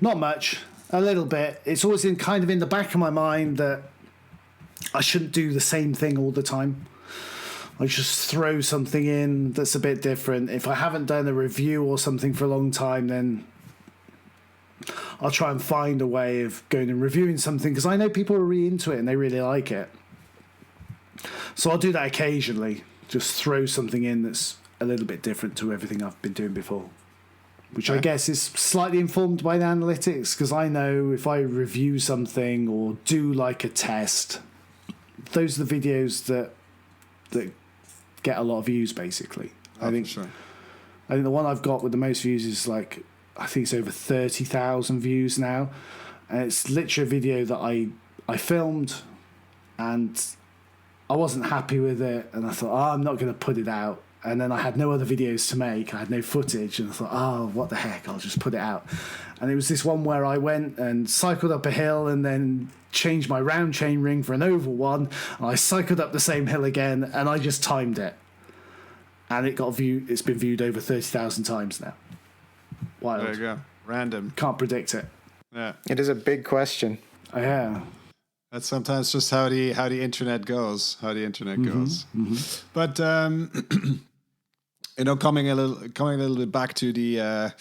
not much. A little bit. It's always in the back of my mind that I shouldn't do the same thing all the time. I just throw something in that's a bit different. If I haven't done a review or something for a long time, then I'll try and find a way of going and reviewing something, because I know people are really into it and they really like it. So I'll do that occasionally. Just throw something in that's a little bit different to everything I've been doing before. Which I guess is slightly informed by the analytics, because I know if I review something or do like a test, those are the videos that get a lot of views, basically. I think the one I've got with the most views is I think it's over 30,000 views now. And it's literally a video that I filmed, and I wasn't happy with it, and I thought, I'm not going to put it out. And then I had no other videos to make. I had no footage, and I thought, what the heck, I'll just put it out. And it was this one where I went and cycled up a hill and then changed my round chain ring for an oval one. And I cycled up the same hill again, and I just timed it. And it's been viewed over 30,000 times now. Wild. There you go. Random. Can't predict it. Yeah. It is a big question. Yeah. That's sometimes just how the internet goes. Mm-hmm. But coming a little bit back to the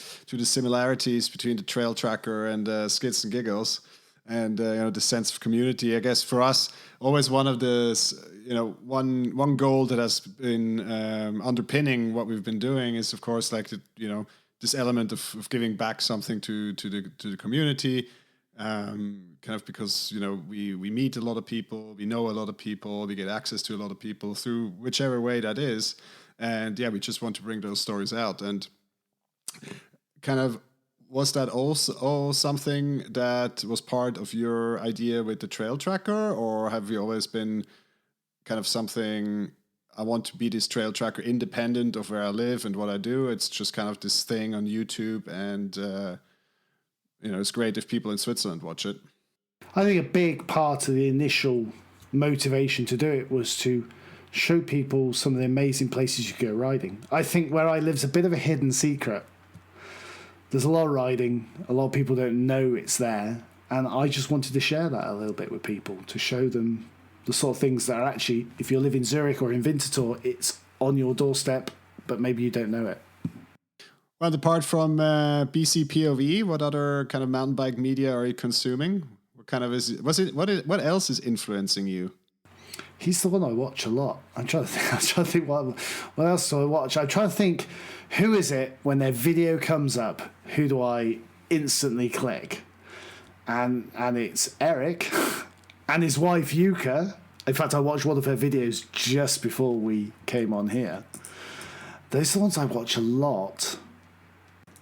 similarities between the trail tracker and Skids and Giggles, and the sense of community. I guess for us, always one of the one goal that has been underpinning what we've been doing is, of course, this element of giving back something to the community. Kind of because we meet a lot of people, we know a lot of people, we get access to a lot of people through whichever way that is, and we just want to bring those stories out. And kind of, was that also something that was part of your idea with the trail tracker, or have you always been kind of something, I want to be this trail tracker independent of where I live and what I do? It's just kind of this thing on YouTube, and it's great if people in Switzerland watch it. I think a big part of the initial motivation to do it was to show people some of the amazing places you go riding. I think where I live is a bit of a hidden secret. There's a lot of riding, a lot of people don't know it's there, and I just wanted to share that a little bit with people, to show them the sort of things that are actually, if you live in Zurich or in Winterthur, it's on your doorstep, but maybe you don't know it. Well, apart from BCPOV, what other kind of mountain bike media are you consuming? What kind of what else is influencing you? He's the one I watch a lot. I'm trying to think what else do I watch? I'm trying to think, who is it when their video comes up? Who do I instantly click? And it's Eric and his wife Yuka. In fact, I watched one of her videos just before we came on here. Those are the ones I watch a lot.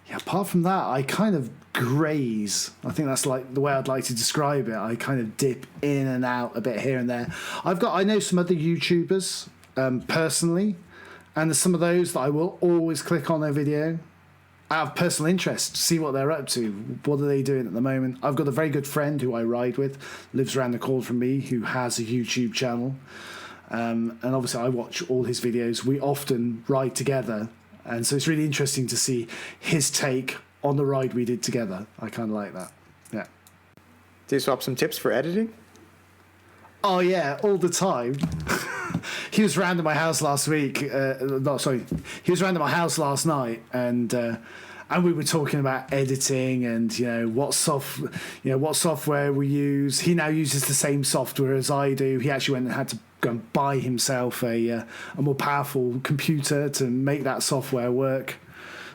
Yeah, apart from that, I kind of graze. I think that's the way I'd like to describe it. I kind of dip in and out a bit here and there. I know some other YouTubers personally, and there's some of those that I will always click on their video out of personal interest to see what they're up to. What are they doing at the moment? I've got a very good friend who I ride with, lives around the corner from me, who has a YouTube channel. And obviously I watch all his videos. We often ride together. And so it's really interesting to see his take on the ride we did together. I kind of like that. Yeah. Do you swap some tips for editing? Oh yeah, all the time. He was round at my house last week. He was round at my house last night, and we were talking about editing and what software we use. He now uses the same software as I do. He actually went and had to go and buy himself a more powerful computer to make that software work.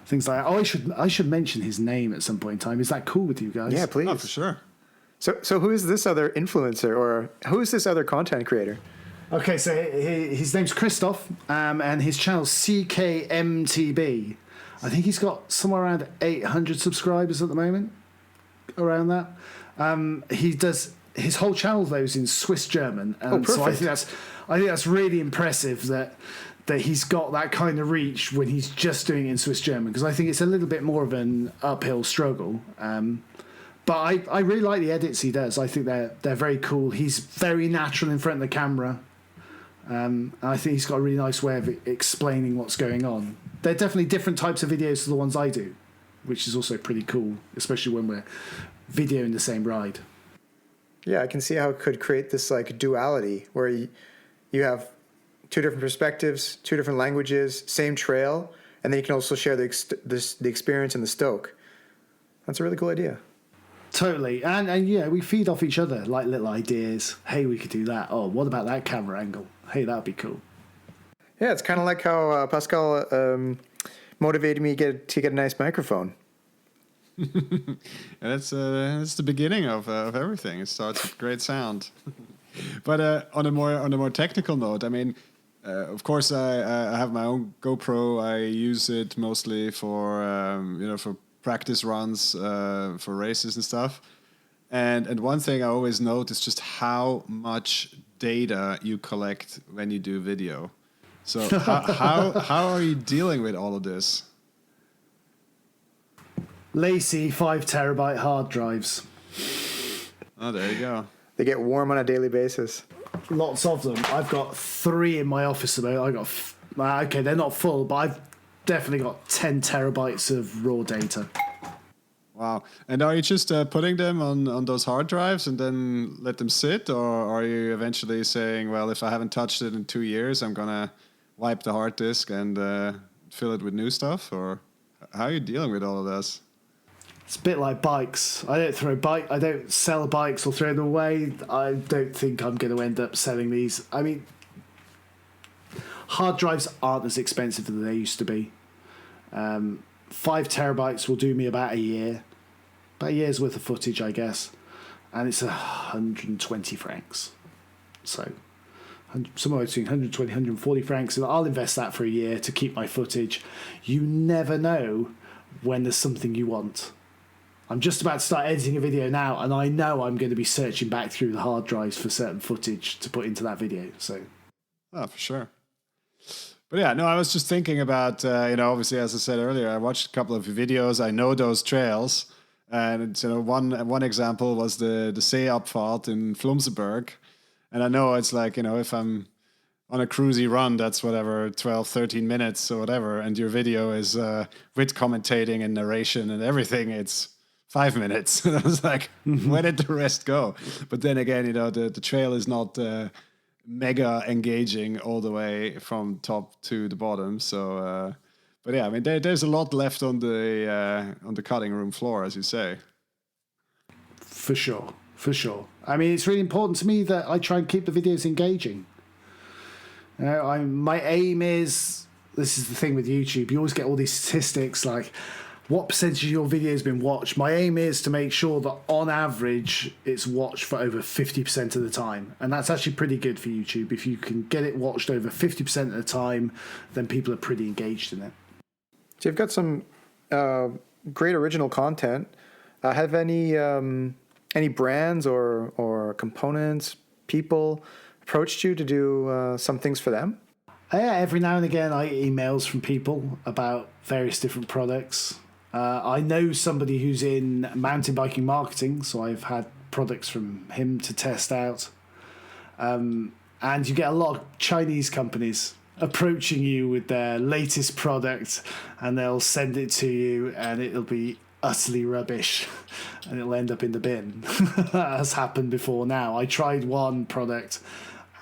Things like that. Oh, I should mention his name at some point in time. Is that cool with you guys? Yeah, please. Oh, for sure. So who is this other influencer, or who is this other content creator? Okay, so his name's Christoph, and his channel's CKMTB. I think he's got somewhere around 800 subscribers at the moment, around that. He does his whole channel though is in Swiss German, and so I think that's really impressive that he's got that kind of reach when he's just doing it in Swiss German, because I think it's a little bit more of an uphill struggle. But I really like the edits he does. I think they're very cool. He's very natural in front of the camera. I think he's got a really nice way of explaining what's going on. They're definitely different types of videos to the ones I do, which is also pretty cool, especially when we're videoing the same ride. Yeah, I can see how it could create this like duality where you have two different perspectives, two different languages, same trail, and then you can also share the experience in the stoke. That's a really cool idea. Totally. And yeah, we feed off each other, like little ideas. Hey, we could do that. Oh, what about that camera angle? Hey, that'd be cool. Yeah, it's kind of like how Pascal motivated me to get a nice microphone. That's the beginning of everything. It starts with great sound. But on a more technical note, I mean, of course, I have my own GoPro. I use it mostly for for practice runs, for races and stuff. And one thing I always note is just how much data you collect when you do video. So how are you dealing with all of this? Lacy 5 terabyte hard drives. Oh, there you go. They get warm on a daily basis. Lots of them. I've got 3 in my office at the moment. Okay, they're not full, but I've definitely got 10 terabytes of raw data. Wow. And are you just putting them on those hard drives and then let them sit? Or are you eventually saying, well, if I haven't touched it in 2 years, I'm going to wipe the hard disk and fill it with new stuff? Or how are you dealing with all of this? It's a bit like bikes. I don't sell bikes or throw them away. I don't think I'm going to end up selling these. I mean, hard drives aren't as expensive as they used to be. 5 terabytes will do me about a year. About a year's worth of footage, I guess. And it's 120 francs. So somewhere between 120, 140 francs. And I'll invest that for a year to keep my footage. You never know when there's something you want. I'm just about to start editing a video now, and I know I'm going to be searching back through the hard drives for certain footage to put into that video. So, oh, for sure. But yeah, no, I was just thinking about, obviously, as I said earlier, I watched a couple of videos. I know those trails. And, one example was the Seeabfahrt in Flumserberg. And I know it's like, if I'm on a cruisy run, that's whatever, 12, 13 minutes or whatever. And your video is with commentating and narration and everything. It's 5 minutes. And I was like, where did the rest go? But then again, the trail is not mega engaging all the way from top to the bottom. So, but yeah, I mean, there's a lot left on the cutting room floor, as you say. For sure. I mean, it's really important to me that I try and keep the videos engaging. My aim is, this is the thing with YouTube, you always get all these statistics like, what percentage of your video has been watched? My aim is to make sure that on average it's watched for over 50% of the time. And that's actually pretty good for YouTube. If you can get it watched over 50% of the time, then people are pretty engaged in it. So you've got some great original content. Have any brands or components, people approached you to do some things for them? Yeah, every now and again I get emails from people about various different products. I know somebody who's in mountain biking marketing, so I've had products from him to test out. And you get a lot of Chinese companies approaching you with their latest product, and they'll send it to you, and it'll be utterly rubbish and it'll end up in the bin. That has happened before now. I tried one product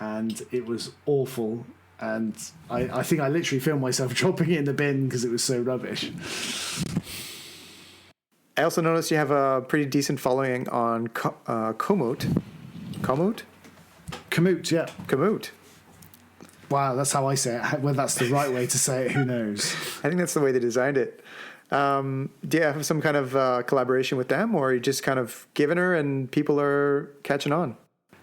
and it was awful. And I think I literally filmed myself dropping it in the bin because it was so rubbish. I also noticed you have a pretty decent following on Komoot. Komoot? Komoot, yeah. Komoot. Wow, that's how I say it. Whether that's the right way to say it, who knows? I think that's the way they designed it. Do you have some kind of collaboration with them, or are you just kind of giving her and people are catching on?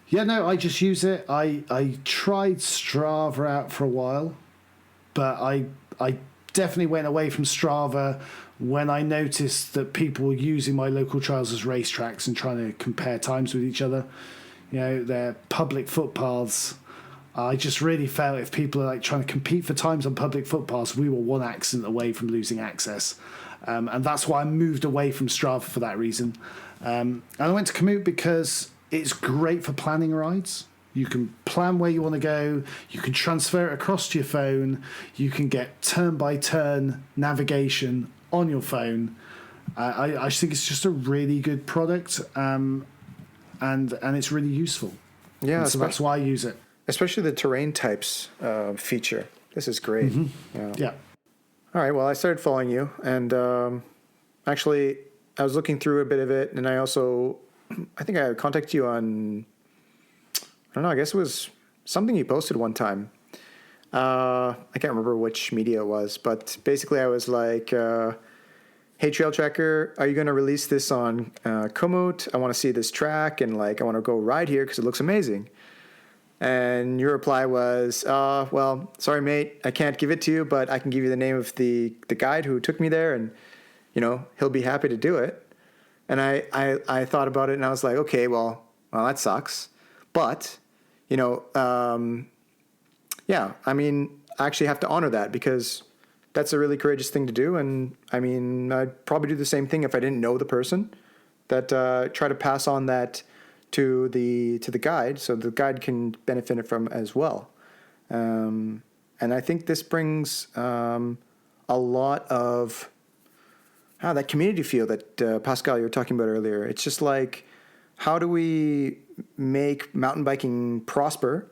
Yeah, no, I just use it. I tried Strava out for a while, but I definitely went away from Strava when I noticed that people were using my local trails as racetracks and trying to compare times with each other. You know, they're public footpaths. I just really felt if people are like trying to compete for times on public footpaths, we were one accident away from losing access. And that's why I moved away from Strava for that reason. And I went to Komoot because it's great for planning rides. You can plan where you want to go. You can transfer it across to your phone. You can get turn-by-turn navigation on your phone. I think it's just a really good product, and it's really useful. Yeah, so that's why I use it. Especially the terrain types feature. This is great. Mm-hmm. Yeah. All right. Well, I started following you, and actually, I was looking through a bit of it, and I think I contacted you on, I don't know, I guess it was something you posted one time. I can't remember which media it was, but basically I was like, hey, Trail Tracker, are you going to release this on Komoot? I want to see this track, and like I want to go ride here because it looks amazing. And your reply was, well, sorry, mate, I can't give it to you, but I can give you the name of the guide who took me there, and, you know, he'll be happy to do it. And I thought about it, and I was like, okay, well, that sucks. But, you know, yeah, I mean, I actually have to honor that because that's a really courageous thing to do. And, I mean, I'd probably do the same thing if I didn't know the person, that try to pass on that to the guide so the guide can benefit from as well. And I think this brings a lot of that community feel that Pascal, you were talking about earlier. It's just like, how do we make mountain biking prosper?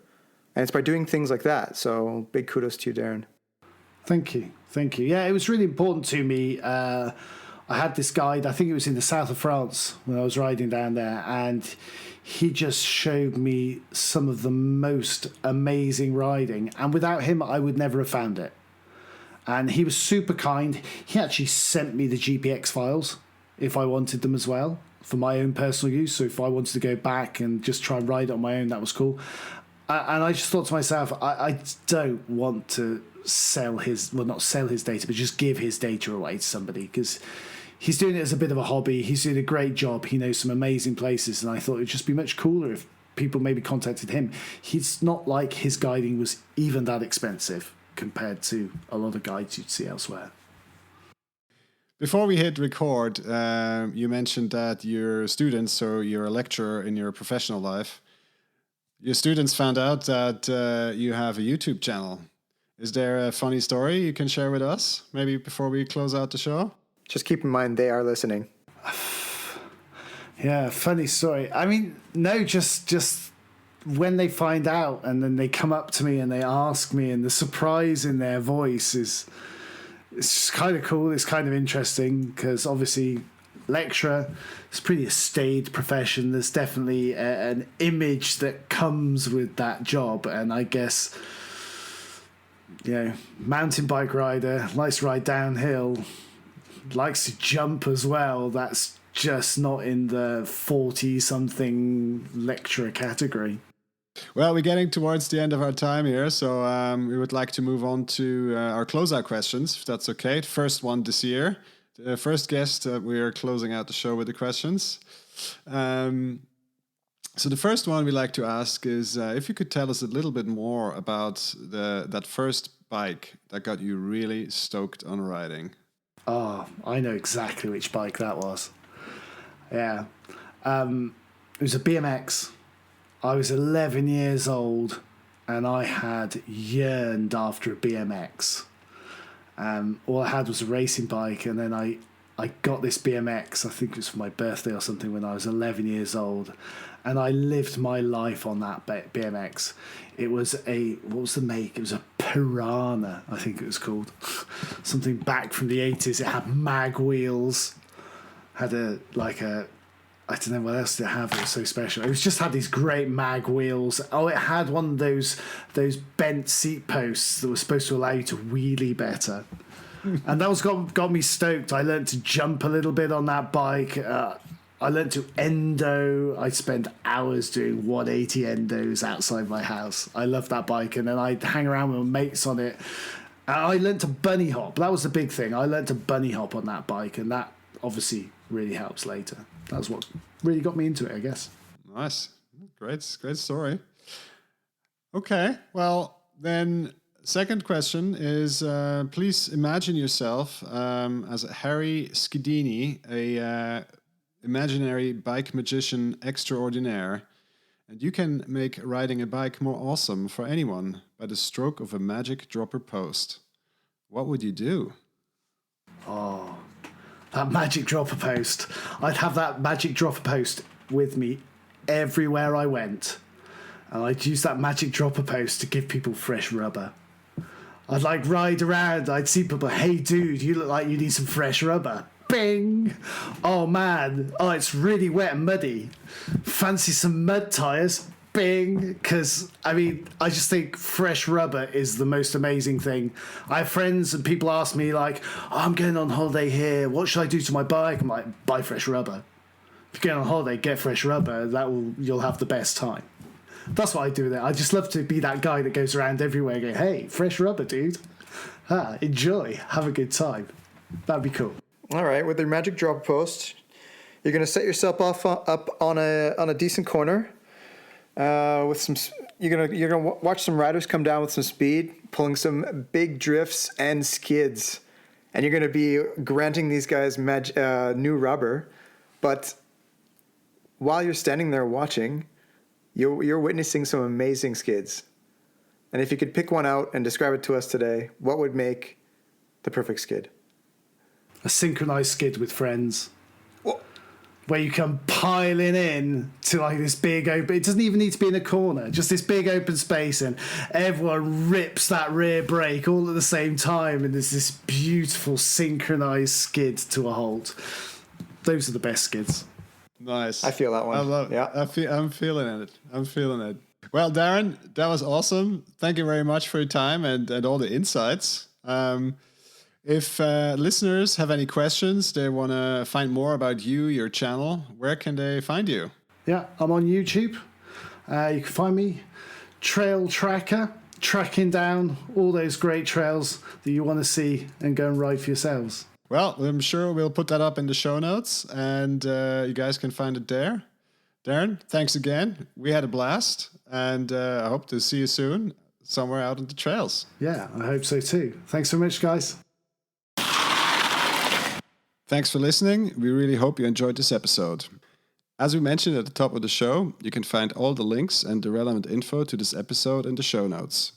And it's by doing things like that. So big kudos to you, Darren. Thank you. Yeah, it was really important to me. I had this guide, I think it was in the south of France when I was riding down there, and he just showed me some of the most amazing riding. And without him, I would never have found it. And he was super kind. He actually sent me the GPX files if I wanted them as well for my own personal use. So if I wanted to go back and just try and ride it on my own, that was cool. And I just thought to myself, I don't want to not sell his data, but just give his data away to somebody because he's doing it as a bit of a hobby. He's doing a great job. He knows some amazing places. And I thought it'd just be much cooler if people maybe contacted him. He's not like his guiding was even that expensive compared to a lot of guides you'd see elsewhere. Before we hit record, you mentioned that your students, so you're a lecturer in your professional life, your students found out that you have a YouTube channel. Is there a funny story you can share with us, maybe before we close out the show? Just keep in mind they are listening. Yeah, funny story. I mean, no, just when they find out and then they come up to me and they ask me, and the surprise in their voice it's just kind of cool. It's kind of interesting because obviously lecturer, it's pretty a staid profession. There's definitely an image that comes with that job. And I guess, you know, mountain bike rider, likes to ride downhill, likes to jump as well. That's just not in the 40-something lecturer category. Well, we're getting towards the end of our time here, so we would like to move on to our closeout questions, if that's okay. The first one this year. The first guest, we are closing out the show with the questions. So the first one we like to ask is if you could tell us a little bit more about that first bike that got you really stoked on riding. Oh, I know exactly which bike that was. Yeah. It was a BMX. I was 11 years old and I had yearned after a BMX. All I had was a racing bike, and then I I got this BMX, I think it was for my birthday or something, when I was 11 years old. And I lived my life on that BMX. It was what was the make? It was a Piranha, I think it was called. Something back from the 80s. It had mag wheels. Had I don't know what else did it have. It was so special. It was just had these great mag wheels. Oh, it had one of those bent seat posts that was supposed to allow you to wheelie better. And that was got me stoked. I learned to jump a little bit on that bike. I learned to endo. I spent hours doing 180 endos outside my house. I loved that bike. And then I'd hang around with my mates on it. I learned to bunny hop. That was the big thing. I learned to bunny hop on that bike. And that obviously really helps later. That's what really got me into it, I guess. Nice. Great story. Okay. Well, then second question is, please imagine yourself as Harry Skidini, a imaginary bike magician extraordinaire, and you can make riding a bike more awesome for anyone by the stroke of a magic dropper post. What would you do? Oh, that magic dropper post. I'd have that magic dropper post with me everywhere I went. And I'd use that magic dropper post to give people fresh rubber. I'd ride around. I'd see people, hey dude, you look like you need some fresh rubber. Bing! Oh man, it's really wet and muddy. Fancy some mud tires? Bing! Because, I just think fresh rubber is the most amazing thing. I have friends and people ask me I'm going on holiday here. What should I do to my bike? I'm like, buy fresh rubber. If you're going on holiday, get fresh rubber. You'll have the best time. That's what I do with it. I just love to be that guy that goes around everywhere going, hey, fresh rubber, dude. Enjoy. Have a good time. That'd be cool. All right, with your magic drop post, you're going to set yourself up on a decent corner. With some, you're gonna watch some riders come down with some speed, pulling some big drifts and skids, and you're gonna be granting these guys new rubber. But while you're standing there watching, you're witnessing some amazing skids. And if you could pick one out and describe it to us today, what would make the perfect skid? A synchronized skid with friends. Well, where you come piling in to this big open, it doesn't even need to be in a corner, just this big open space, and everyone rips that rear brake all at the same time, and there's this beautiful synchronized skid to a halt. Those are the best skids. Nice. I feel that one. I love it. Yeah. I'm feeling it. Well, Darren, that was awesome. Thank you very much for your time and all the insights. If listeners have any questions, they want to find more about you, your channel, where can they find you? Yeah, I'm on YouTube. You can find me, Trail Tracker, tracking down all those great trails that you want to see and go and ride for yourselves. Well, I'm sure we'll put that up in the show notes, and you guys can find it there. Darren, thanks again. We had a blast, and I hope to see you soon somewhere out on the trails. Yeah, I hope so too. Thanks so much, guys. Thanks for listening. We really hope you enjoyed this episode. As we mentioned at the top of the show, you can find all the links and the relevant info to this episode in the show notes.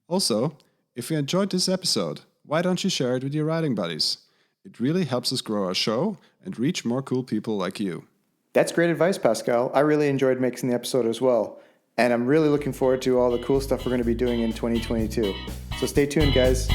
Also, if you enjoyed this episode, why don't you share it with your riding buddies? It really helps us grow our show and reach more cool people like you. That's great advice, Pascal. I really enjoyed making the episode as well. And I'm really looking forward to all the cool stuff we're going to be doing in 2022. So stay tuned, guys.